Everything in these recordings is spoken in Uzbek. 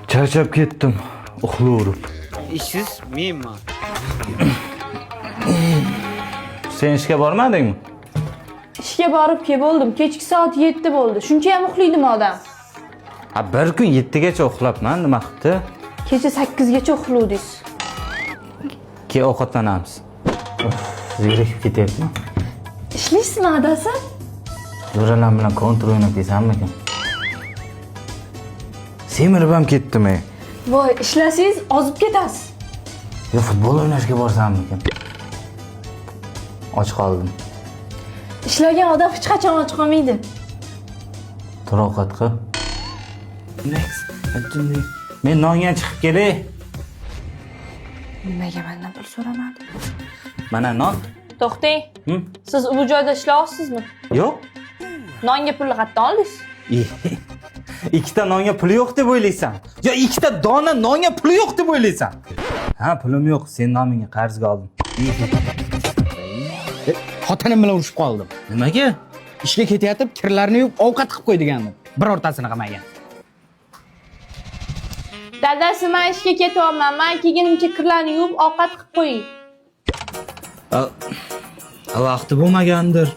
Charchab ketdim. Uxlayverib. Ishsiz menman. Sen ishga bormadingmi? Ishga borib kelib bo'ldim. Kechki soat 7 bo'ldi. Shuncha ham uxlaydimi odam? Ha, bir kun 7 gacha uxlabman, nima qilibdi? Kecha 8 gacha uxladingiz. Ke ovqatlanamiz. Zerikib ketyapman. Ishlaysizmi adasi? Jo'ralar bilan kontrol o'ynab kelsammikan? Semirib ham ketdim-ey. Voy, ishlasangiz ozib ketasiz. Yo, futbol o'ynashga borsammikan? Och qoldim. Ishlagan odam hech qachon och qolmaydi. Tur ovqat qil. Men nonga chiqib kelay. Nimaga mendan pul so'ramadi? Mana non. To'xtang. Siz bu joyda ishlayapsizmi? Yo'q. Nonga pulni qayerdan oldingiz? Ikkita nonga puli yo'q deb o'ylaysan. Yo, ikkita dona nonga puli yo'q deb o'ylaysan. Ha, pulim yo'q. Sen nomingga qarzga oldim. Xotinim bilan urushib qoldim. Nimaga? Ishga ketayotib, kirlarni yuvib, ovqat qilib qo'y degandim. Birortasini qilmagan. Dadasi, men ishga ketyapman. Men kelgunimcha kirlarni yuvib, ovqat qilib qo'ying. Vaqti bo'lmagandir.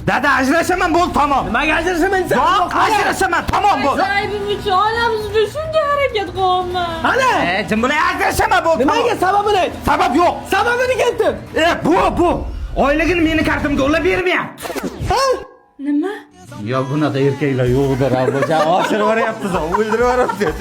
Dada, ajrashaman, bo'l, tamom. Nimaga ajrashaman? Yo'q, ajrashaman, tamom bo'l. Aybim uchun onamiz uchun shuncha harakat qilyapman. Ana! Jim bilan ajrashaman, bo'l. Nimaga sababini ayt? Sabab yo'q. Sababini keltir. Bu. Oyligini meni kartamga ulab bermayapti. Nima? Yo, bunaqa erkaklar yo'qdir, aboja. Oshirib yuryapsiz, o'ldirib yuryapsiz.